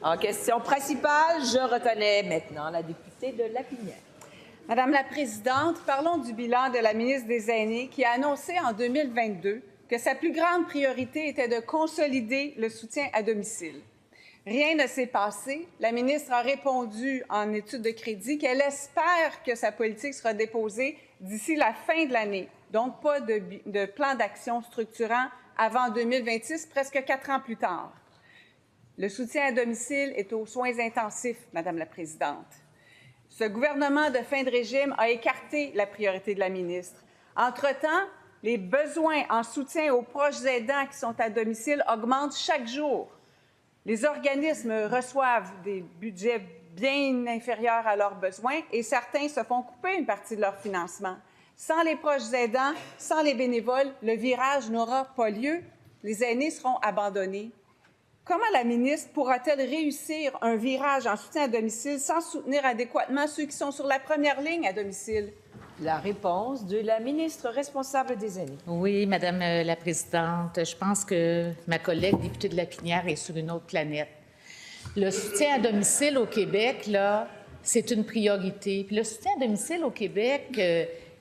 En question principale, je reconnais maintenant la députée de Lapinière. Madame la Présidente, parlons du bilan de la ministre des Aînés qui a annoncé en 2022 que sa plus grande priorité était de consolider le soutien à domicile. Rien ne s'est passé. La ministre a répondu en étude de crédit qu'elle espère que sa politique sera déposée d'ici la fin de l'année. Donc, pas de plan d'action structurant avant 2026, presque 4 ans plus tard. Le soutien à domicile est aux soins intensifs, Madame la Présidente. Ce gouvernement de fin de régime a écarté la priorité de la ministre. Entre-temps, les besoins en soutien aux proches aidants qui sont à domicile augmentent chaque jour. Les organismes reçoivent des budgets bien inférieurs à leurs besoins et certains se font couper une partie de leur financement. Sans les proches aidants, sans les bénévoles, le virage n'aura pas lieu. Les aînés seront abandonnés. Comment la ministre pourra-t-elle réussir un virage en soutien à domicile sans soutenir adéquatement ceux qui sont sur la première ligne à domicile? La réponse de la ministre responsable des Aînés. Oui, Madame la Présidente, je pense que ma collègue députée de Lapinière est sur une autre planète. Le soutien à domicile au Québec, là, c'est une priorité. Puis le soutien à domicile au Québec,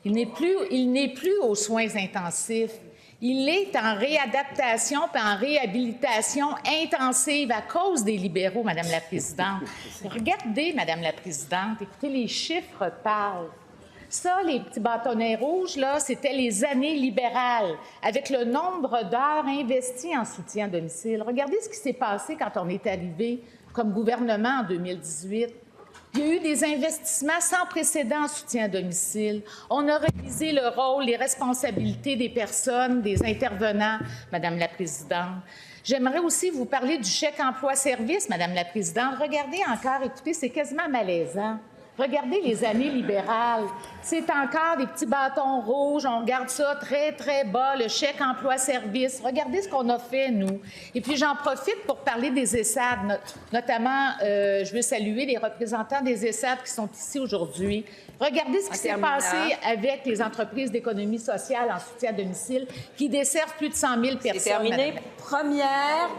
il n'est plus aux soins intensifs. Il est en réadaptation et en réhabilitation intensive à cause des libéraux, Madame la Présidente. Regardez, Madame la Présidente, écoutez, les chiffres parlent. Ça, les petits bâtonnets rouges, là, c'était les années libérales, avec le nombre d'heures investies en soutien à domicile. Regardez ce qui s'est passé quand on est arrivé comme gouvernement en 2018. Il y a eu des investissements sans précédent en soutien à domicile. On a révisé le rôle, les responsabilités des personnes, des intervenants, Madame la Présidente. J'aimerais aussi vous parler du chèque emploi-service, Madame la Présidente. Regardez encore, écoutez, c'est quasiment malaisant. Regardez les années libérales. C'est encore des petits bâtons rouges. On regarde ça très, très bas, le chèque emploi-service. Regardez ce qu'on a fait, nous. Et puis, j'en profite pour parler des ESSAD. Notamment, je veux saluer les représentants des ESSAD qui sont ici aujourd'hui. Regardez ce qui s'est passé avec les entreprises d'économie sociale en soutien à domicile qui desservent plus de 100 000 personnes. C'est terminé. Première.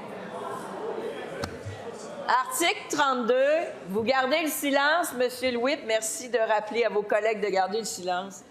Article 32, vous gardez le silence, Monsieur le Whip. Merci de rappeler à vos collègues de garder le silence.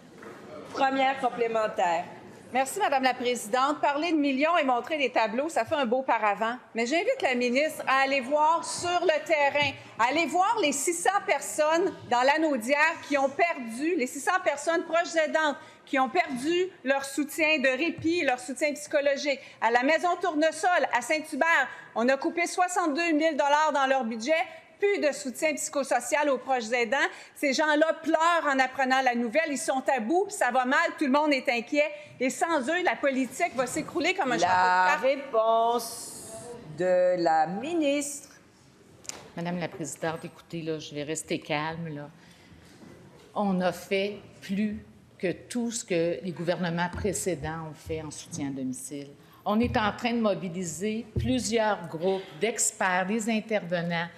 Première complémentaire. Merci, Madame la Présidente. Parler de millions et montrer des tableaux, ça fait un beau paravent. Mais j'invite la ministre à aller voir sur le terrain, à aller voir les 600 personnes dans l'Anaudière qui ont perdu, les 600 personnes proches aidantes, qui ont perdu leur soutien de répit, leur soutien psychologique. À la Maison Tournesol, à Saint-Hubert, on a coupé 62 000 $ dans leur budget. Plus de soutien psychosocial aux proches aidants. Ces gens-là pleurent en apprenant la nouvelle. Ils sont à bout, ça va mal, tout le monde est inquiet. Et sans eux, la politique va s'écrouler comme un château de cartes. La réponse de la ministre. Madame la Présidente, écoutez, là, je vais rester calme, là. On a fait plus que tout ce que les gouvernements précédents ont fait en soutien à domicile. On est en train de mobiliser plusieurs groupes d'experts, des intervenants,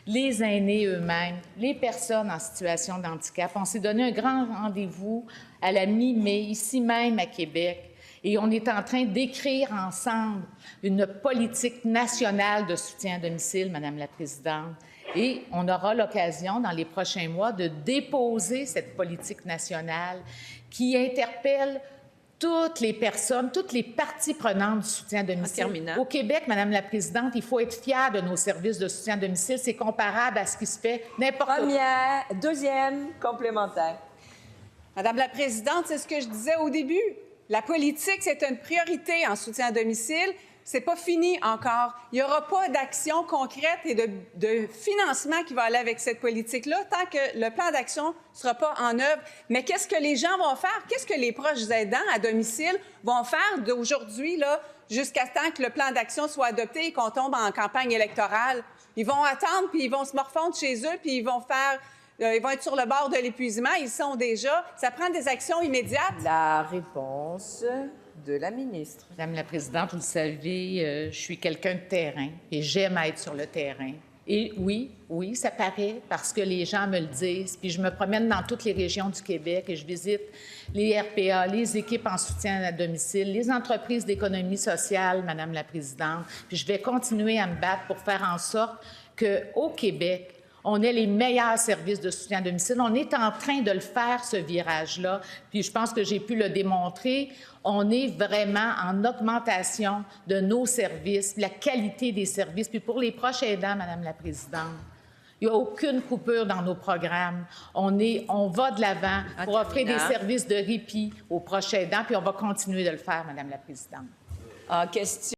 les aînés eux-mêmes, les personnes en situation de handicap. On s'est donné un grand rendez-vous à la mi-mai, ici même à Québec, et on est en train d'écrire ensemble une politique nationale de soutien à domicile, Madame la Présidente. Et on aura l'occasion, dans les prochains mois, de déposer cette politique nationale qui interpelle toutes les personnes, toutes les parties prenantes du soutien à domicile. Au Québec, Madame la Présidente, il faut être fier de nos services de soutien à domicile. C'est comparable à ce qui se fait n'importe où. Deuxième complémentaire. Madame la Présidente, c'est ce que je disais au début. La politique, c'est une priorité en soutien à domicile. C'est pas fini encore. Il n'y aura pas d'action concrète et de financement qui va aller avec cette politique-là tant que le plan d'action ne sera pas en œuvre. Mais qu'est-ce que les gens vont faire? Qu'est-ce que les proches aidants à domicile vont faire d'aujourd'hui jusqu'à temps que le plan d'action soit adopté et qu'on tombe en campagne électorale? Ils vont attendre, puis ils vont se morfondre chez eux, puis ils vont être sur le bord de l'épuisement. Ils sont déjà. Ça prend des actions immédiates. La réponse de la ministre. Madame la Présidente, vous le savez, je suis quelqu'un de terrain et j'aime être sur le terrain. Et oui, ça paraît parce que les gens me le disent. Puis je me promène dans toutes les régions du Québec et je visite les RPA, les équipes en soutien à domicile, les entreprises d'économie sociale, Madame la Présidente. Puis je vais continuer à me battre pour faire en sorte qu'au Québec, on ait les meilleurs services de soutien à domicile. On est en train de le faire, ce virage-là. Puis je pense que j'ai pu le démontrer. On est vraiment en augmentation de nos services, la qualité des services. Puis pour les proches aidants, Madame la Présidente, il n'y a aucune coupure dans nos programmes. On va de l'avant pour offrir des services de répit aux proches aidants, puis on va continuer de le faire, Madame la Présidente. En question.